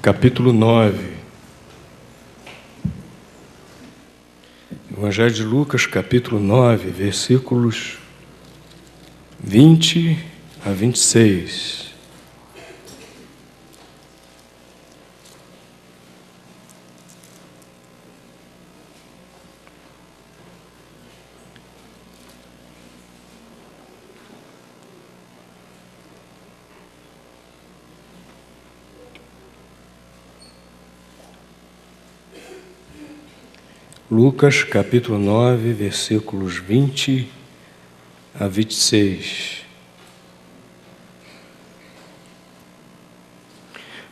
capítulo 9. Evangelho de Lucas, capítulo 9, versículos 20 a 26. Lucas, capítulo 9, versículos 20 a 26.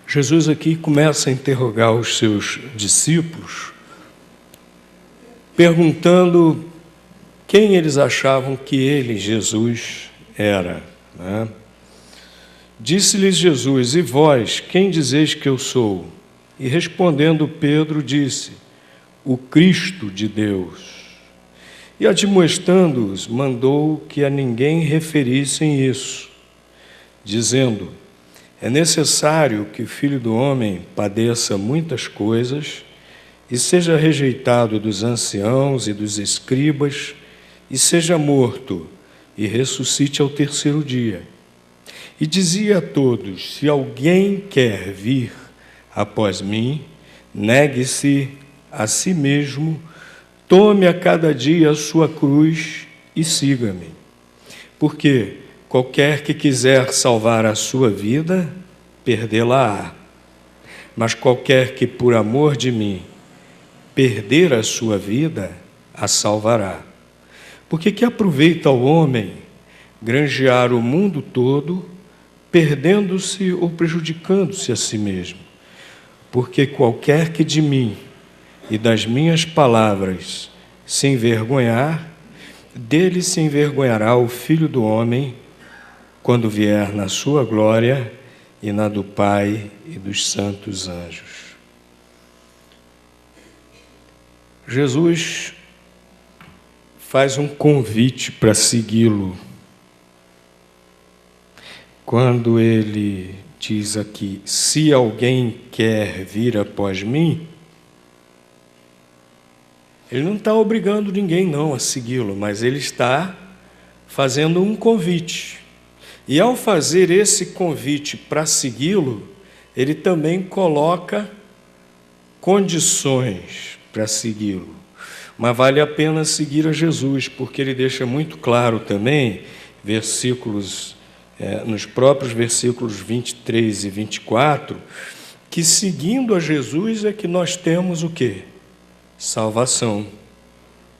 Jesus aqui começa a interrogar os seus discípulos, perguntando quem eles achavam que ele, Jesus, era, né? Disse-lhes Jesus: e vós, quem dizeis que eu sou? E respondendo Pedro, disse: o Cristo de Deus. E admoestando-os, mandou que a ninguém referissem isso, dizendo: é necessário que o Filho do Homem padeça muitas coisas e seja rejeitado dos anciãos e dos escribas e seja morto e ressuscite ao terceiro dia. E dizia a todos: se alguém quer vir após mim, negue-se a si mesmo, tome a cada dia a sua cruz e siga-me. Porque qualquer que quiser salvar a sua vida, perdê-la-á. Mas qualquer que por amor de mim perder a sua vida, a salvará. Porque que aproveita ao homem granjear o mundo todo, perdendo-se ou prejudicando-se a si mesmo? Porque qualquer que de mim e das minhas palavras se envergonhar, dele se envergonhará o Filho do Homem, quando vier na sua glória e na do Pai e dos santos anjos. Jesus faz um convite para segui-lo. Quando ele diz aqui: se alguém quer vir após mim, ele não está obrigando ninguém não a segui-lo, mas ele está fazendo um convite. E ao fazer esse convite para segui-lo, ele também coloca condições para segui-lo. Mas vale a pena seguir a Jesus, porque ele deixa muito claro também, nos próprios versículos 23 e 24, que seguindo a Jesus é que nós temos o quê? Salvação,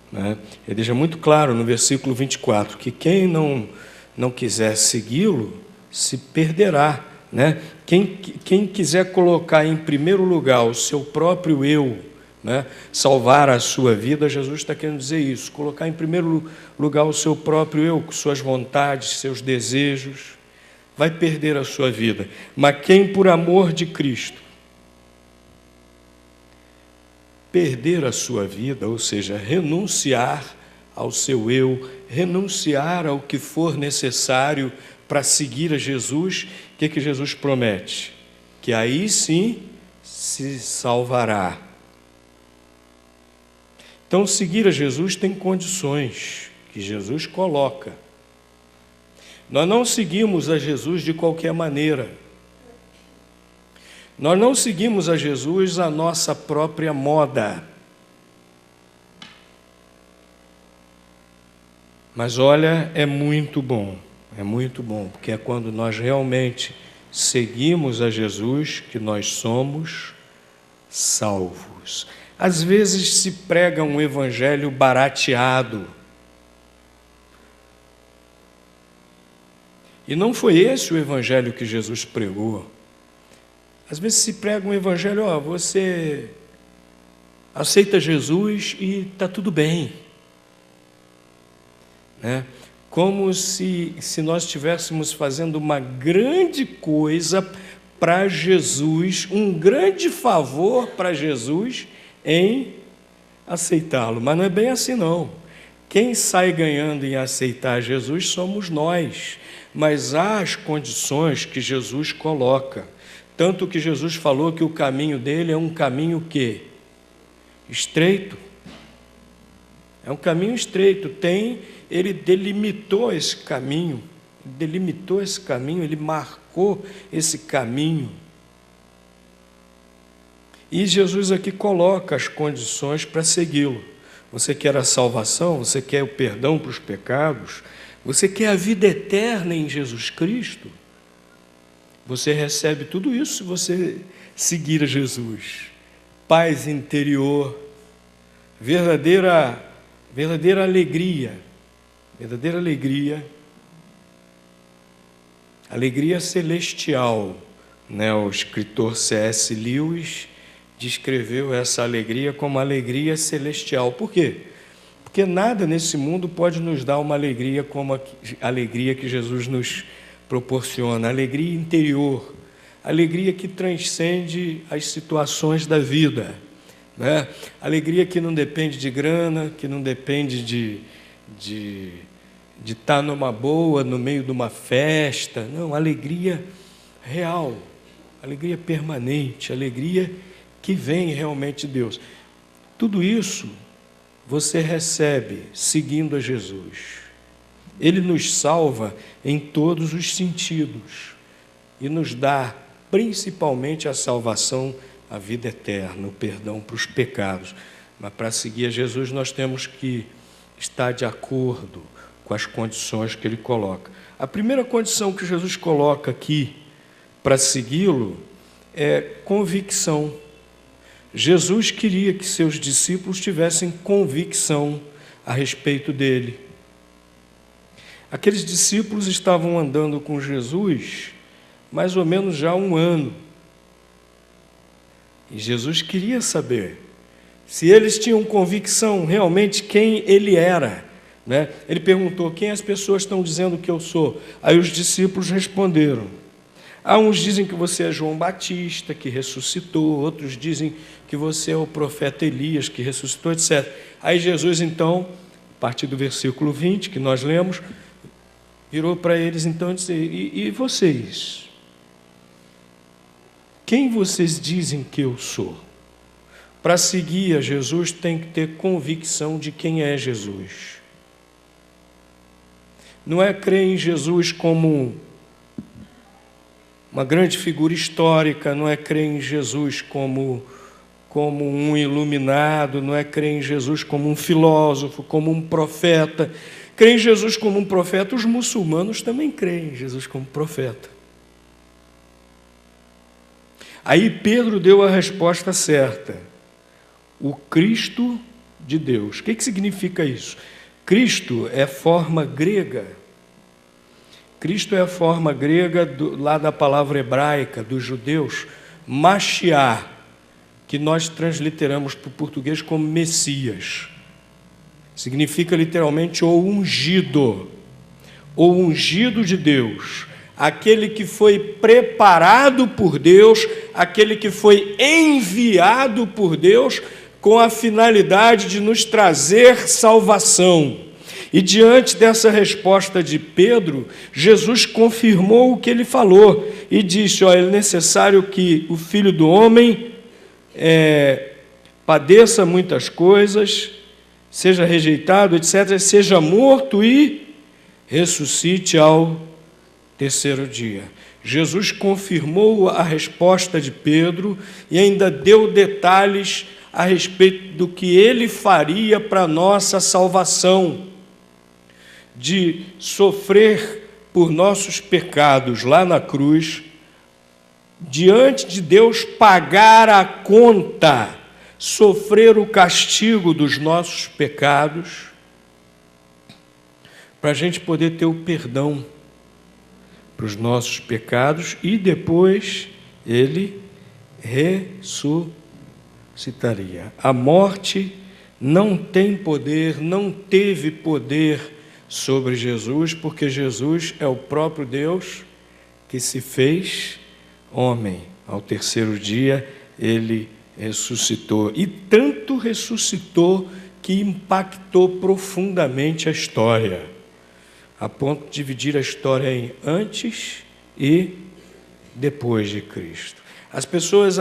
né? Ele deixa muito claro no versículo 24 que quem não quiser segui-lo se perderá, né? Quem quiser colocar em primeiro lugar o seu próprio eu, né? Salvar a sua vida, Jesus está querendo dizer isso, colocar em primeiro lugar o seu próprio eu, com suas vontades, seus desejos, vai perder a sua vida. Mas quem por amor de Cristo perder a sua vida, ou seja, renunciar ao seu eu, renunciar ao que for necessário para seguir a Jesus, o que Jesus promete? Que aí sim se salvará. Então, seguir a Jesus tem condições que Jesus coloca. Nós não seguimos a Jesus de qualquer maneira. Nós não seguimos a Jesus à nossa própria moda. Mas olha, é muito bom, porque é quando nós realmente seguimos a Jesus que nós somos salvos. Às vezes se prega um evangelho barateado. E não foi esse o evangelho que Jesus pregou. Às vezes se prega um evangelho: você aceita Jesus e está tudo bem, né? Como se nós estivéssemos fazendo uma grande coisa para Jesus, um grande favor para Jesus em aceitá-lo. Mas não é bem assim não. Quem sai ganhando em aceitar Jesus somos nós, mas há as condições que Jesus coloca. Tanto que Jesus falou que o caminho dele é um caminho quê? Estreito. É um caminho estreito. Ele delimitou esse caminho, ele marcou esse caminho. E Jesus aqui coloca as condições para segui-lo. Você quer a salvação? Você quer o perdão para os pecados? Você quer a vida eterna em Jesus Cristo? Você recebe tudo isso se você seguir a Jesus. Paz interior, verdadeira alegria, alegria celestial, né? O escritor C.S. Lewis descreveu essa alegria como alegria celestial. Por quê? Porque nada nesse mundo pode nos dar uma alegria como a alegria que Jesus nos proporciona, alegria interior, alegria que transcende as situações da vida, né? Alegria que não depende de grana, que não depende de estar numa boa, no meio de uma festa, não, alegria real, alegria permanente, alegria que vem realmente de Deus. Tudo isso você recebe seguindo a Jesus. Ele nos salva em todos os sentidos e nos dá principalmente a salvação, a vida eterna, o perdão para os pecados. Mas para seguir a Jesus nós temos que estar de acordo com as condições que ele coloca. A primeira condição que Jesus coloca aqui para segui-lo é convicção. Jesus queria que seus discípulos tivessem convicção a respeito dele. Aqueles discípulos estavam andando com Jesus mais ou menos já há 1 ano. E Jesus queria saber se eles tinham convicção realmente quem ele era, né? Ele perguntou: quem as pessoas estão dizendo que eu sou? Aí os discípulos responderam: uns dizem que você é João Batista, que ressuscitou, outros dizem que você é o profeta Elias, que ressuscitou, etc. Aí Jesus, então, a partir do versículo 20, que nós lemos, virou para eles então e disse: e vocês? Quem vocês dizem que eu sou? Para seguir a Jesus tem que ter convicção de quem é Jesus. Não é crer em Jesus como uma grande figura histórica, não é crer em Jesus como um iluminado, não é crer em Jesus como um filósofo, como um profeta. Crer em Jesus como um profeta, os muçulmanos também creem em Jesus como profeta. Aí Pedro deu a resposta certa: o Cristo de Deus. O que significa isso? Cristo é forma grega. Cristo é a forma grega lá da palavra hebraica, dos judeus, Mashiach, que nós transliteramos para o português como Messias. Significa literalmente o ungido de Deus, aquele que foi preparado por Deus, aquele que foi enviado por Deus com a finalidade de nos trazer salvação. E diante dessa resposta de Pedro, Jesus confirmou o que ele falou e disse: é necessário que o Filho do Homem padeça muitas coisas, seja rejeitado, etc., seja morto e ressuscite ao terceiro dia. Jesus confirmou a resposta de Pedro e ainda deu detalhes a respeito do que ele faria para a nossa salvação, de sofrer por nossos pecados lá na cruz, diante de Deus pagar a conta, sofrer o castigo dos nossos pecados, para a gente poder ter o perdão para os nossos pecados, e depois ele ressuscitaria. A morte não tem poder, não teve poder sobre Jesus, porque Jesus é o próprio Deus que se fez homem. Ao terceiro dia ele ressuscitou, e tanto ressuscitou que impactou profundamente a história, a ponto de dividir a história em antes e depois de Cristo. As pessoas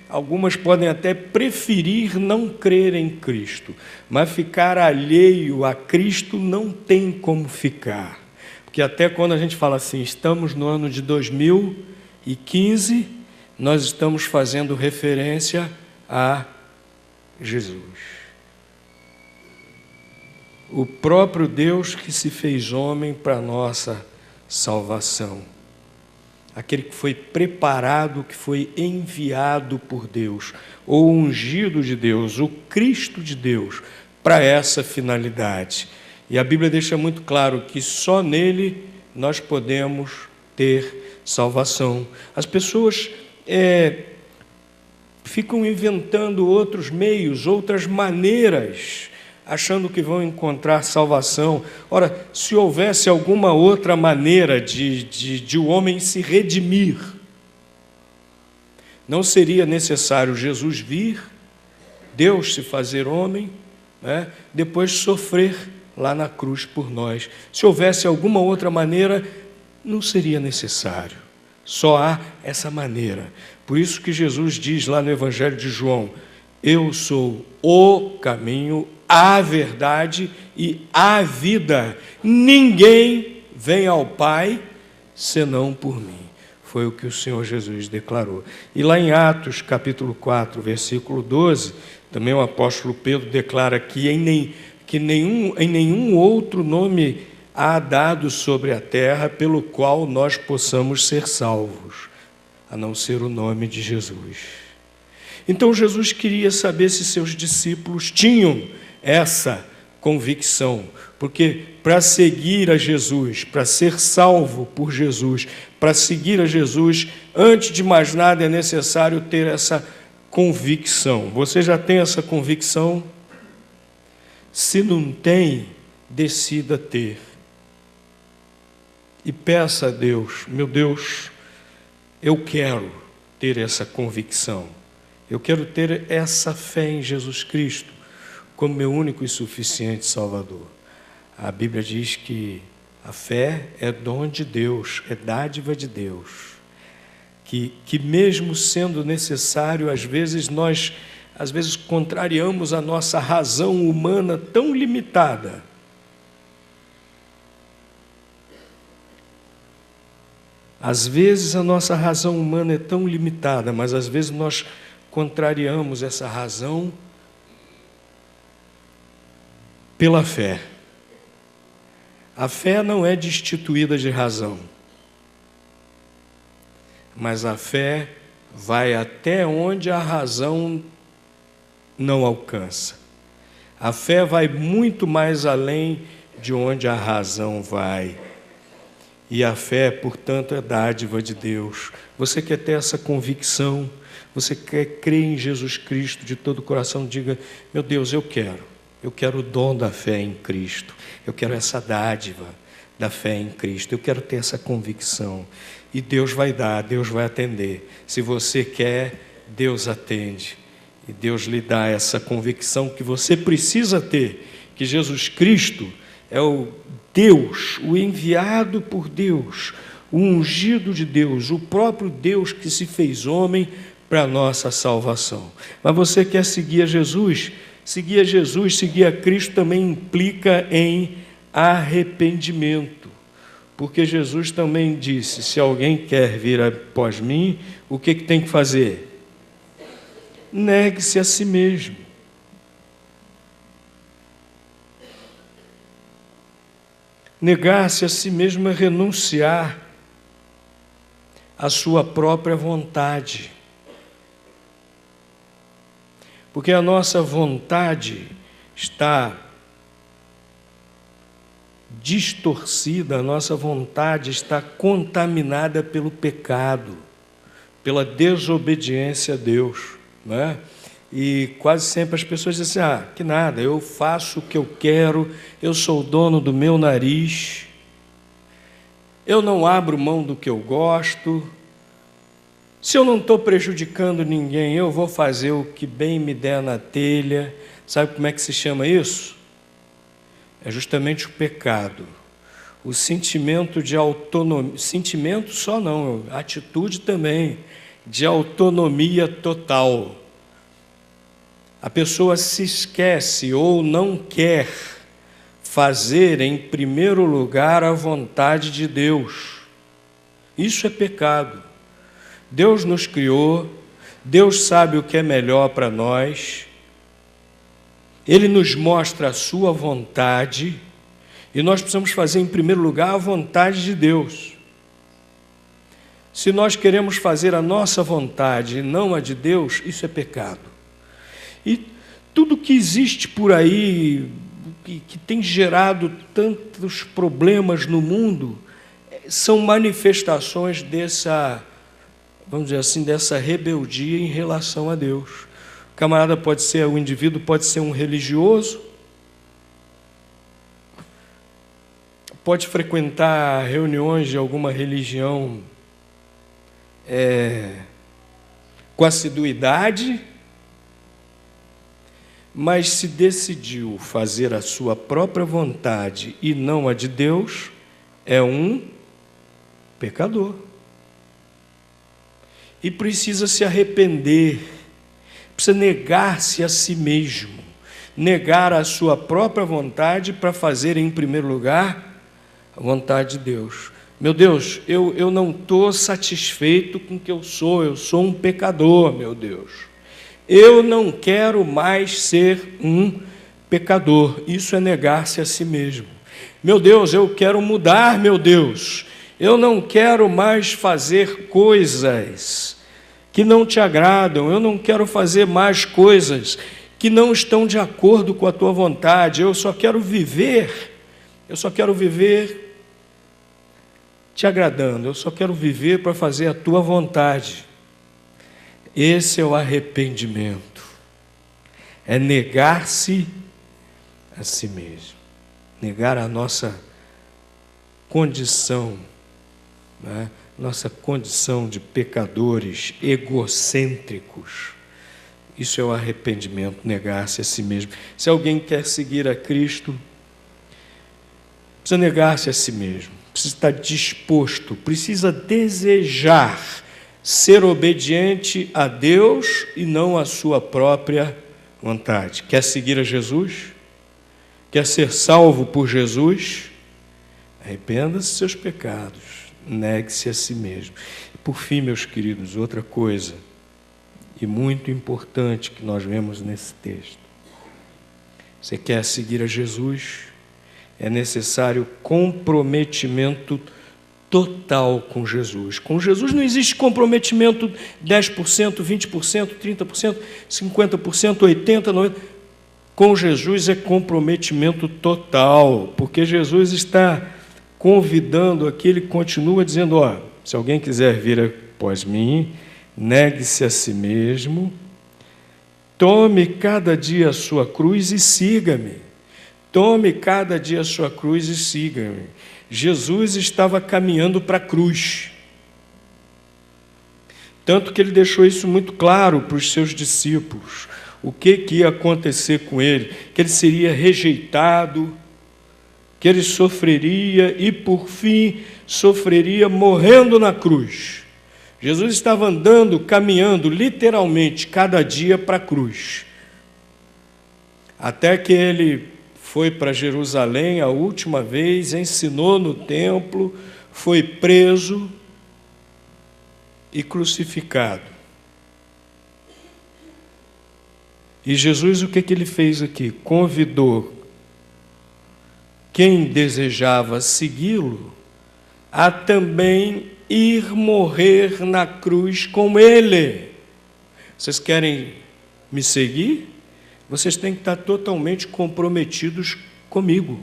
algumas podem até preferir não crer em Cristo, mas ficar alheio a Cristo não tem como ficar. Porque até quando a gente fala assim, estamos no ano de 2015, nós estamos fazendo referência a Jesus. O próprio Deus que se fez homem para a nossa salvação. Aquele que foi preparado, que foi enviado por Deus, ou ungido de Deus, o Cristo de Deus, para essa finalidade. E a Bíblia deixa muito claro que só nele nós podemos ter salvação. As pessoas ficam inventando outros meios, outras maneiras, achando que vão encontrar salvação. Ora, se houvesse alguma outra maneira de o homem se redimir, não seria necessário Jesus vir, Deus se fazer homem, né? Depois sofrer lá na cruz por nós. Se houvesse alguma outra maneira, não seria necessário. Só há essa maneira. Por isso que Jesus diz lá no Evangelho de João, eu sou o caminho, a verdade e a vida. Ninguém vem ao Pai senão por mim. Foi o que o Senhor Jesus declarou. E lá em Atos, capítulo 4, versículo 12, também o apóstolo Pedro declara que em nenhum outro nome há dado sobre a terra pelo qual nós possamos ser salvos, a não ser o nome de Jesus. Então Jesus queria saber se seus discípulos tinham essa convicção, porque para seguir a Jesus, para ser salvo por Jesus, para seguir a Jesus, antes de mais nada é necessário ter essa convicção. Você já tem essa convicção? Se não tem, decida ter. E peça a Deus, meu Deus, eu quero ter essa convicção. Eu quero ter essa fé em Jesus Cristo como meu único e suficiente Salvador. A Bíblia diz que a fé é dom de Deus, é dádiva de Deus. Que mesmo sendo necessário, às vezes contrariamos a nossa razão humana tão limitada. Às vezes a nossa razão humana é tão limitada, mas às vezes nós contrariamos essa razão pela fé. A fé não é destituída de razão, mas a fé vai até onde a razão não alcança. A fé vai muito mais além de onde a razão vai. E a fé, portanto, é dádiva de Deus. Você quer ter essa convicção? Você quer crer em Jesus Cristo de todo o coração? Diga, meu Deus, eu quero o dom da fé em Cristo, eu quero essa dádiva da fé em Cristo, eu quero ter essa convicção, e Deus vai dar, Deus vai atender. Se você quer, Deus atende, e Deus lhe dá essa convicção que você precisa ter, que Jesus Cristo é o Deus, o enviado por Deus, o ungido de Deus, o próprio Deus que se fez homem para a nossa salvação. Mas você quer seguir a Jesus? Seguir a Jesus, seguir a Cristo também implica em arrependimento. Porque Jesus também disse, se alguém quer vir após mim, o que tem que fazer? Negue-se a si mesmo. Negar-se a si mesmo é renunciar à sua própria vontade. Porque a nossa vontade está distorcida, a nossa vontade está contaminada pelo pecado, pela desobediência a Deus, não é? E quase sempre as pessoas dizem assim, que nada, eu faço o que eu quero, eu sou o dono do meu nariz, eu não abro mão do que eu gosto, se eu não estou prejudicando ninguém, eu vou fazer o que bem me der na telha. Sabe como é que se chama isso? É justamente o pecado, o sentimento de autonomia, sentimento só não, atitude também, de autonomia total. A pessoa se esquece ou não quer fazer em primeiro lugar a vontade de Deus. Isso é pecado. Deus nos criou, Deus sabe o que é melhor para nós, Ele nos mostra a sua vontade e nós precisamos fazer em primeiro lugar a vontade de Deus. Se nós queremos fazer a nossa vontade e não a de Deus, isso é pecado. E tudo que existe por aí, que tem gerado tantos problemas no mundo, são manifestações dessa, vamos dizer assim, dessa rebeldia em relação a Deus. O camarada pode ser, o indivíduo pode ser um religioso, pode frequentar reuniões de alguma religião com assiduidade, mas se decidiu fazer a sua própria vontade e não a de Deus, é um pecador. E precisa se arrepender, precisa negar-se a si mesmo, negar a sua própria vontade para fazer em primeiro lugar a vontade de Deus. Meu Deus, eu não estou satisfeito com o que eu sou um pecador, meu Deus. Eu não quero mais ser um pecador. Isso é negar-se a si mesmo. Meu Deus, eu quero mudar, meu Deus. Eu não quero mais fazer coisas que não te agradam. Eu não quero fazer mais coisas que não estão de acordo com a tua vontade. Eu só quero viver te agradando. Eu só quero viver para fazer a tua vontade. Esse é o arrependimento. É negar-se a si mesmo. Negar a nossa condição, né? Nossa condição de pecadores egocêntricos. Isso é o arrependimento, negar-se a si mesmo. Se alguém quer seguir a Cristo, precisa negar-se a si mesmo. Precisa estar disposto, precisa desejar ser obediente a Deus e não à sua própria vontade. Quer seguir a Jesus? Quer ser salvo por Jesus? Arrependa-se dos seus pecados, negue-se a si mesmo. E por fim, meus queridos, outra coisa, e muito importante que nós vemos nesse texto. Você quer seguir a Jesus? É necessário comprometimento total com Jesus. Com Jesus não existe comprometimento 10%, 20%, 30%, 50%, 80%, 90%. Com Jesus é comprometimento total, porque Jesus está convidando aqui, ele continua dizendo, se alguém quiser vir após mim, negue-se a si mesmo, tome cada dia a sua cruz e siga-me. Tome cada dia a sua cruz e siga-me. Jesus estava caminhando para a cruz. Tanto que ele deixou isso muito claro para os seus discípulos. O que ia acontecer com ele? Que ele seria rejeitado, que ele sofreria e, por fim, sofreria morrendo na cruz. Jesus estava andando, caminhando, literalmente, cada dia para a cruz. Até que ele foi para Jerusalém a última vez, ensinou no templo, foi preso e crucificado. E Jesus, o que ele fez aqui? Convidou quem desejava segui-lo a também ir morrer na cruz com ele. Vocês querem me seguir? Vocês têm que estar totalmente comprometidos comigo,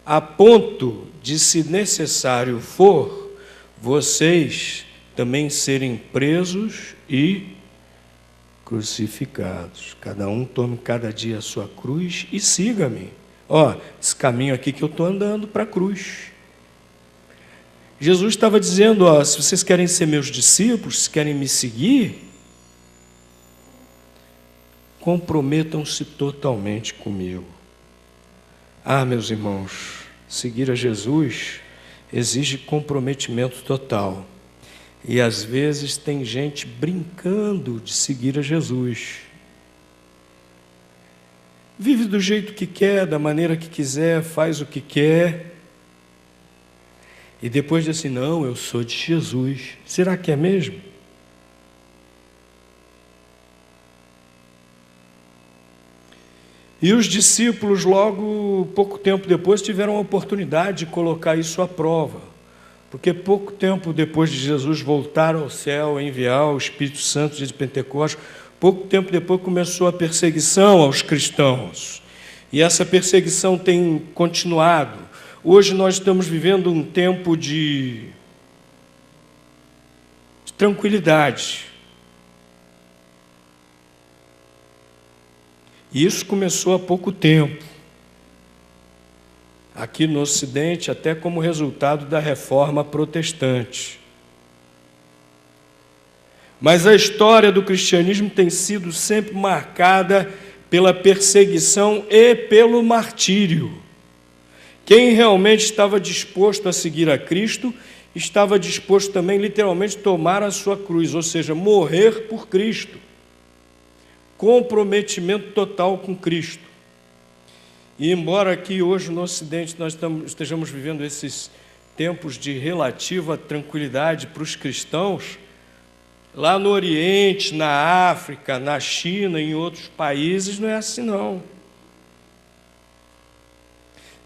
a ponto de, se necessário for, vocês também serem presos e crucificados. Cada um tome cada dia a sua cruz e siga-me. Esse caminho aqui que eu estou andando para a cruz. Jesus estava dizendo, se vocês querem ser meus discípulos, se querem me seguir, comprometam-se totalmente comigo. Meus irmãos, seguir a Jesus exige comprometimento total. E às vezes tem gente brincando de seguir a Jesus. Vive do jeito que quer, da maneira que quiser, faz o que quer. E depois diz assim, não, eu sou de Jesus. Será que é mesmo? E os discípulos, logo, pouco tempo depois, tiveram a oportunidade de colocar isso à prova. Porque pouco tempo depois de Jesus voltar ao céu, enviar o Espírito Santo de Pentecostes, pouco tempo depois começou a perseguição aos cristãos. E essa perseguição tem continuado. Hoje nós estamos vivendo um tempo de tranquilidade. E isso começou há pouco tempo. Aqui no Ocidente, até como resultado da reforma protestante. Mas a história do cristianismo tem sido sempre marcada pela perseguição e pelo martírio. Quem realmente estava disposto a seguir a Cristo, estava disposto também, literalmente, a tomar a sua cruz, ou seja, morrer por Cristo. Comprometimento total com Cristo. E embora aqui hoje no Ocidente nós estejamos vivendo esses tempos de relativa tranquilidade para os cristãos, lá no Oriente, na África, na China, em outros países, não é assim não.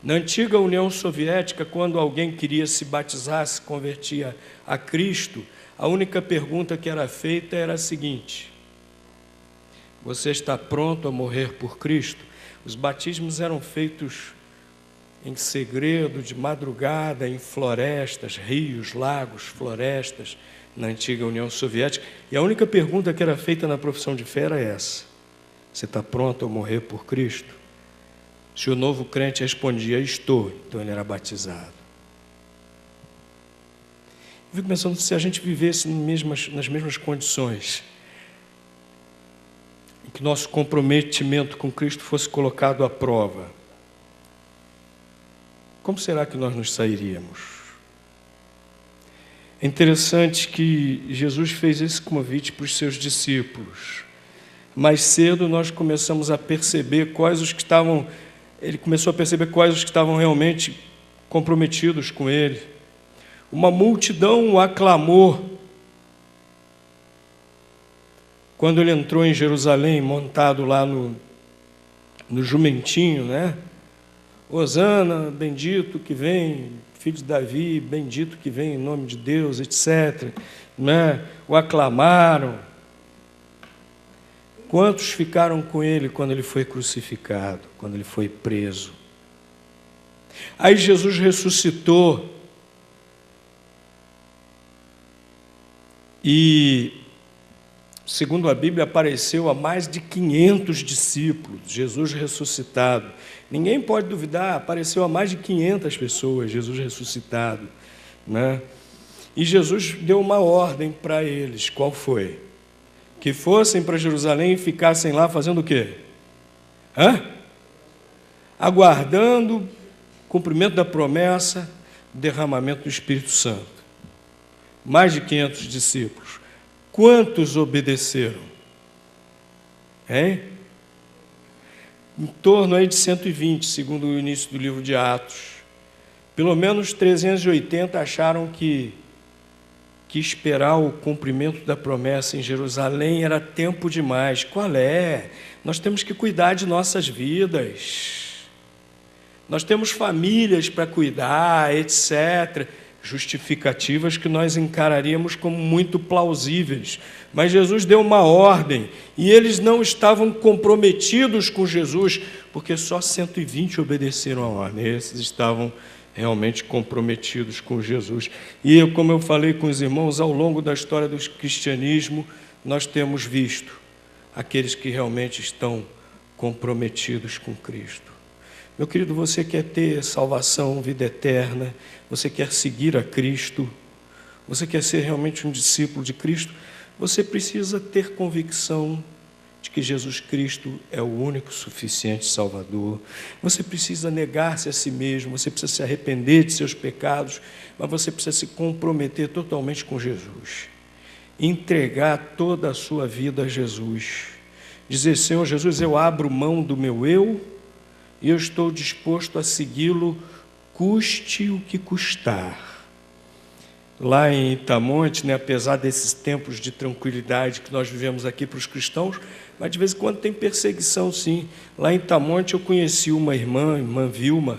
Na antiga União Soviética, quando alguém queria se batizar, se convertia a Cristo, a única pergunta que era feita era a seguinte: você está pronto a morrer por Cristo? Os batismos eram feitos em segredo, de madrugada, em florestas, rios, lagos, florestas, na antiga União Soviética. E a única pergunta que era feita na profissão de fé era essa: você está pronto a morrer por Cristo? Se o novo crente respondia, estou, então ele era batizado. Eu fico pensando, se a gente vivesse nas mesmas condições, que nosso comprometimento com Cristo fosse colocado à prova, como será que nós nos sairíamos? É interessante que Jesus fez esse convite para os seus discípulos. Mais cedo nós começamos a perceber ele começou a perceber quais os que estavam realmente comprometidos com ele. Uma multidão o aclamou quando ele entrou em Jerusalém, montado lá no jumentinho, né? Hosana, bendito que vem, filho de Davi, bendito que vem em nome de Deus, etc. Né? O aclamaram. Quantos ficaram com ele quando ele foi crucificado, quando ele foi preso? Aí Jesus ressuscitou e, segundo a Bíblia, apareceu a mais de 500 discípulos, Jesus ressuscitado. Ninguém pode duvidar, apareceu a mais de 500 pessoas, Jesus ressuscitado, né? E Jesus deu uma ordem para eles, qual foi? Que fossem para Jerusalém e ficassem lá fazendo o quê? Aguardando o cumprimento da promessa, derramamento do Espírito Santo. Mais de 500 discípulos. Quantos obedeceram? Em torno aí de 120, segundo o início do livro de Atos. Pelo menos 380 acharam que esperar o cumprimento da promessa em Jerusalém era tempo demais. Qual é? Nós temos que cuidar de nossas vidas. Nós temos famílias para cuidar, etc. Justificativas que nós encararíamos como muito plausíveis. Mas Jesus deu uma ordem e eles não estavam comprometidos com Jesus, porque só 120 obedeceram a ordem. Esses estavam realmente comprometidos com Jesus. E como eu falei com os irmãos, ao longo da história do cristianismo, nós temos visto aqueles que realmente estão comprometidos com Cristo. Meu querido, você quer ter salvação, vida eterna, você quer seguir a Cristo, você quer ser realmente um discípulo de Cristo, você precisa ter convicção de que Jesus Cristo é o único suficiente Salvador. Você precisa negar-se a si mesmo, você precisa se arrepender de seus pecados, mas você precisa se comprometer totalmente com Jesus. Entregar toda a sua vida a Jesus. Dizer: Senhor Jesus, eu abro mão do meu eu e eu estou disposto a segui-lo, custe o que custar. Lá em Itamonte, apesar desses tempos de tranquilidade que nós vivemos aqui para os cristãos, mas de vez em quando tem perseguição, sim. Lá em Itamonte eu conheci uma irmã Vilma.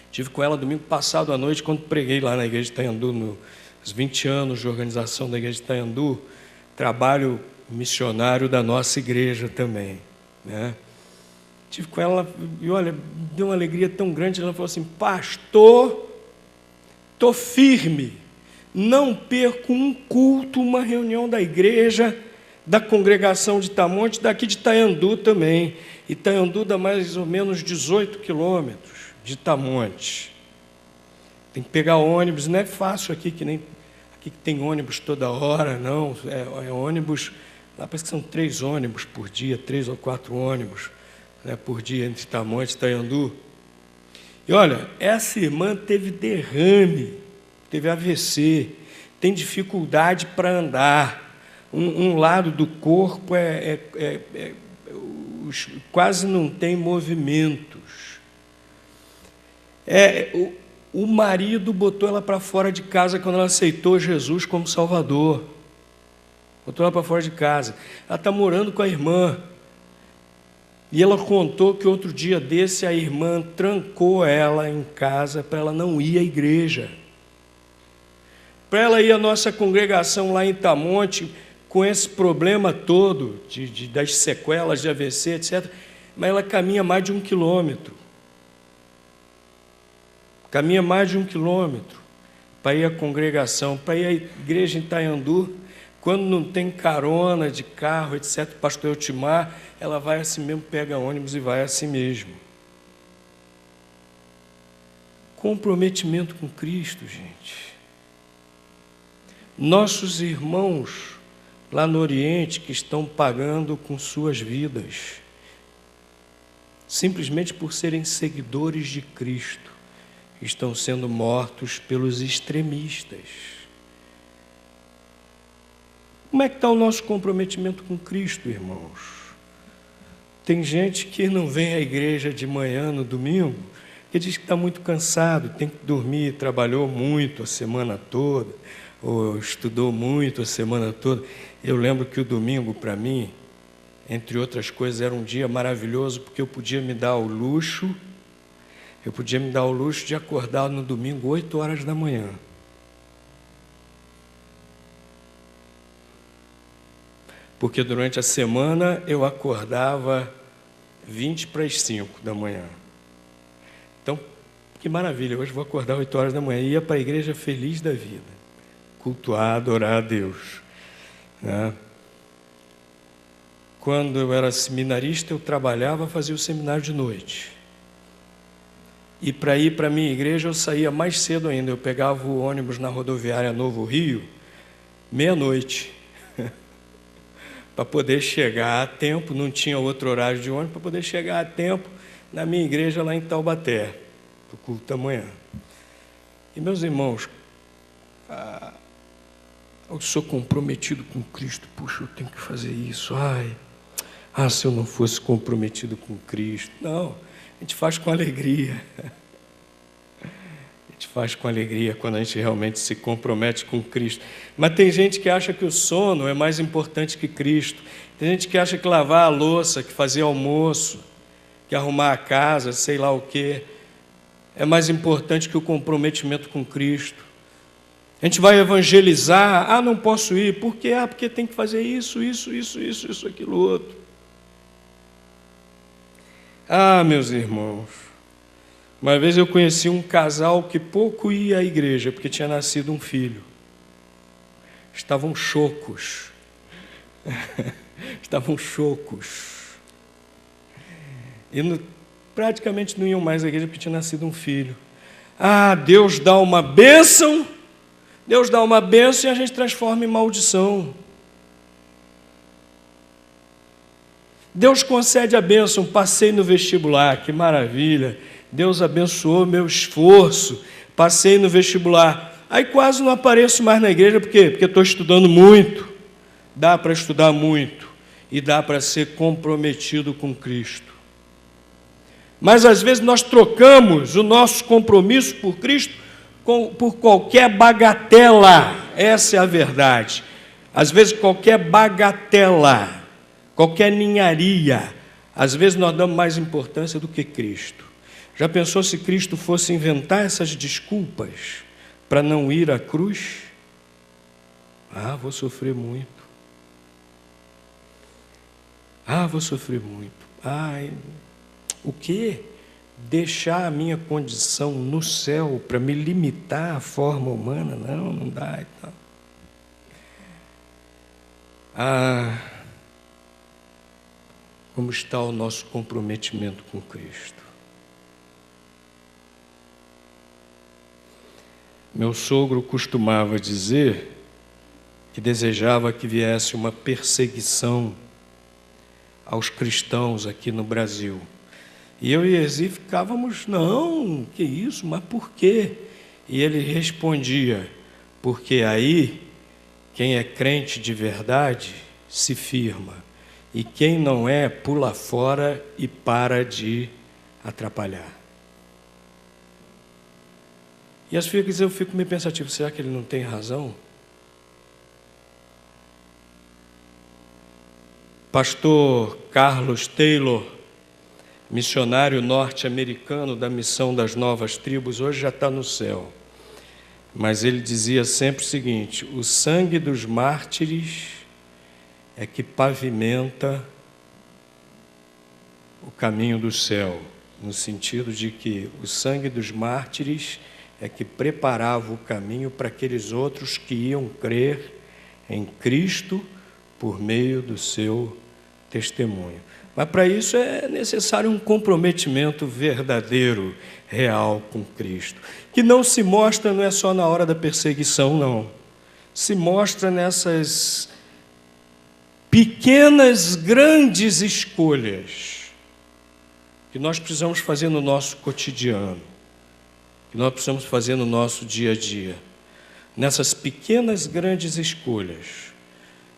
Estive com ela domingo passado à noite, quando preguei lá na igreja de Itanhandu, nos 20 anos de organização da igreja de Itanhandu, trabalho missionário da nossa igreja também, né? Estive com ela e, olha, deu uma alegria tão grande. Ela falou assim: pastor, estou firme, não perco um culto, uma reunião da igreja, da congregação de Itamonte, daqui de Itanhandu também. Itanhandu dá mais ou menos 18 quilômetros de Itamonte. Tem que pegar ônibus, não é fácil aqui, que nem aqui que tem ônibus toda hora, não. É ônibus, lá parece que são 3 ônibus por dia, 3 ou 4 ônibus, né, por dia entre Itamonte e Itanhandu. E olha, essa irmã teve derrame, teve AVC, tem dificuldade para andar. Um lado do corpo quase não tem movimentos. O marido botou ela para fora de casa quando ela aceitou Jesus como Salvador. Botou ela para fora de casa. Ela está morando com a irmã. E ela contou que outro dia desse a irmã trancou ela em casa para ela não ir à igreja. Para ela ir à nossa congregação lá em Itamonte, com esse problema todo, das sequelas de AVC, etc. Mas ela caminha mais de 1 quilômetro. Caminha mais de 1 quilômetro para ir à congregação, para ir à igreja em Itanhandu. Quando não tem carona de carro, etc., pastor Eltimar, ela vai assim mesmo, pega ônibus e vai assim mesmo. Comprometimento com Cristo, gente. Nossos irmãos lá no Oriente que estão pagando com suas vidas, simplesmente por serem seguidores de Cristo, estão sendo mortos pelos extremistas. Como é que está o nosso comprometimento com Cristo, irmãos? Tem gente que não vem à igreja de manhã, no domingo, que diz que está muito cansado, tem que dormir, trabalhou muito a semana toda, ou estudou muito a semana toda. Eu lembro que o domingo, para mim, entre outras coisas, era um dia maravilhoso, porque eu podia me dar o luxo de acordar no domingo 8 horas da manhã. Porque durante a semana eu acordava 20 para as 5 da manhã. Então, que maravilha, hoje vou acordar 8 horas da manhã e ia para a igreja feliz da vida, cultuar, adorar a Deus, né? Quando eu era seminarista, eu trabalhava, fazia o seminário de noite. E para ir para a minha igreja eu saía mais cedo ainda, eu pegava o ônibus na rodoviária Novo Rio, meia-noite, para poder chegar a tempo, não tinha outro horário de ônibus, para poder chegar a tempo na minha igreja lá em Taubaté, para o culto da manhã. E meus irmãos, eu sou comprometido com Cristo, puxa, eu tenho que fazer isso, se eu não fosse comprometido com Cristo. Não, a gente faz com alegria. A gente faz com alegria quando a gente realmente se compromete com Cristo. Mas tem gente que acha que o sono é mais importante que Cristo. Tem gente que acha que lavar a louça, que fazer almoço, que arrumar a casa, sei lá o quê, é mais importante que o comprometimento com Cristo. A gente vai evangelizar, não posso ir, por quê? Porque tem que fazer isso, aquilo outro. Meus irmãos, uma vez eu conheci um casal que pouco ia à igreja, porque tinha nascido um filho. Estavam chocos. Estavam chocos. E praticamente não iam mais à igreja porque tinha nascido um filho. Deus dá uma bênção, e a gente transforma em maldição. Deus concede a bênção, passei no vestibular, que maravilha. Deus abençoou meu esforço, passei no vestibular. Aí quase não apareço mais na igreja, por quê? Porque estou estudando muito. Dá para estudar muito e dá para ser comprometido com Cristo. Mas às vezes nós trocamos o nosso compromisso por Cristo por qualquer bagatela. Essa é a verdade. Às vezes qualquer bagatela, qualquer ninharia, às vezes nós damos mais importância do que Cristo. Já pensou se Cristo fosse inventar essas desculpas para não ir à cruz? Ah, vou sofrer muito. Ah, vou sofrer muito. Ai, o quê? Deixar a minha condição no céu para me limitar à forma humana? Não, não dá e tal. Ah, como está o nosso comprometimento com Cristo? Meu sogro costumava dizer que desejava que viesse uma perseguição aos cristãos aqui no Brasil. E eu e Ezi ficávamos, não, que isso, mas por quê? E ele respondia, porque aí quem é crente de verdade se firma, e quem não é, pula fora e para de atrapalhar. E às vezes eu fico meio pensativo, será que ele não tem razão? Pastor Carlos Taylor, missionário norte-americano da Missão das Novas Tribos, hoje já está no céu. Mas ele dizia sempre o seguinte: o sangue dos mártires é que pavimenta o caminho do céu, no sentido de que o sangue dos mártires é que preparava o caminho para aqueles outros que iam crer em Cristo por meio do seu testemunho. Mas para isso é necessário um comprometimento verdadeiro, real com Cristo, que não se mostra, não é só na hora da perseguição, não. Se mostra nessas pequenas, grandes escolhas que nós precisamos fazer no nosso cotidiano, que nós precisamos fazer no nosso dia a dia. Nessas pequenas, grandes escolhas,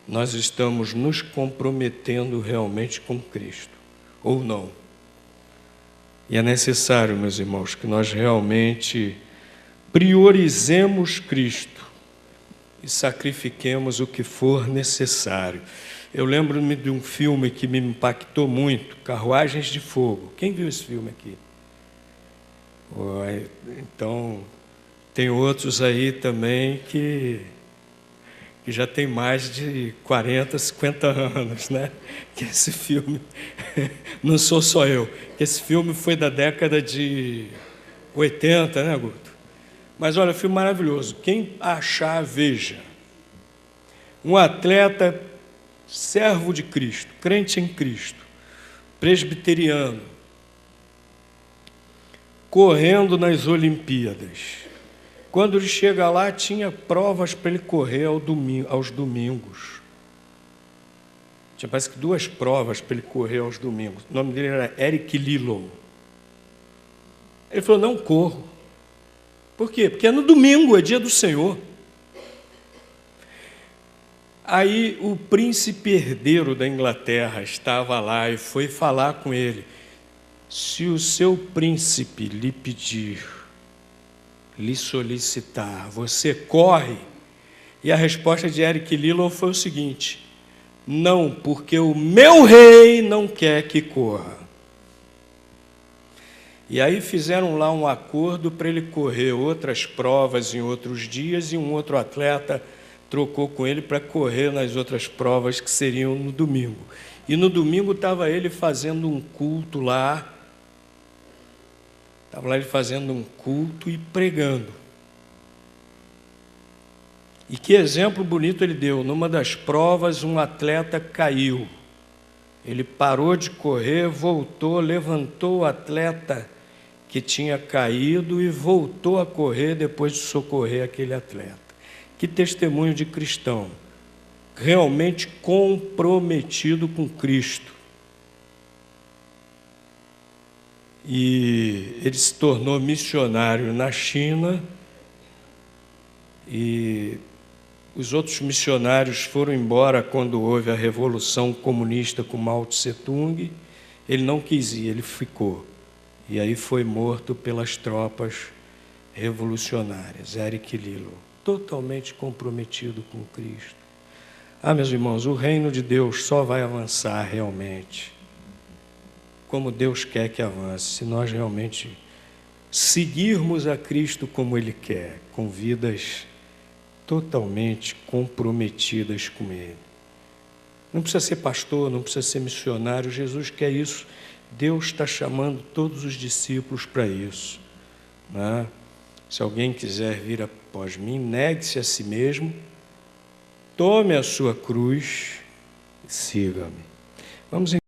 nós estamos nos comprometendo realmente com Cristo, ou não. E é necessário, meus irmãos, que nós realmente priorizemos Cristo e sacrifiquemos o que for necessário. Eu lembro-me de um filme que me impactou muito, Carruagens de Fogo. Quem viu esse filme aqui? Então, tem outros aí também que já tem mais de 40, 50 anos, né? Que esse filme, não sou só eu, esse filme foi da década de 80, né, Guto? Mas olha, filme maravilhoso. Quem achar, veja. Um atleta, servo de Cristo, crente em Cristo, presbiteriano, correndo nas Olimpíadas. Quando ele chega lá, tinha provas para ele correr aos domingos. Tinha, parece que 2 provas para ele correr aos domingos. O nome dele era Eric Liddell. Ele falou, não corro. Por quê? Porque é no domingo, é dia do Senhor. Aí o príncipe herdeiro da Inglaterra estava lá e foi falar com ele. Se o seu príncipe lhe pedir, lhe solicitar, você corre? E a resposta de Eric Liddell foi o seguinte: não, porque o meu rei não quer que corra. E aí fizeram lá um acordo para ele correr outras provas em outros dias, e um outro atleta trocou com ele para correr nas outras provas que seriam no domingo. E no domingo estava ele fazendo um culto lá. Estava lá ele fazendo um culto e pregando. E que exemplo bonito ele deu. Numa das provas, um atleta caiu. Ele parou de correr, voltou, levantou o atleta que tinha caído e voltou a correr depois de socorrer aquele atleta. Que testemunho de cristão, realmente comprometido com Cristo. e ele se tornou missionário na China, e os outros missionários foram embora quando houve a Revolução Comunista com Mao Tse-tung. Ele não quis ir, ele ficou. E aí foi morto pelas tropas revolucionárias, Eric Lilo, totalmente comprometido com Cristo. Meus irmãos, o reino de Deus só vai avançar realmente como Deus quer que avance, se nós realmente seguirmos a Cristo como Ele quer, com vidas totalmente comprometidas com Ele. Não precisa ser pastor, não precisa ser missionário, Jesus quer isso. Deus está chamando todos os discípulos para isso, né? Se alguém quiser vir após mim, negue-se a si mesmo, tome a sua cruz e siga-me. Vamos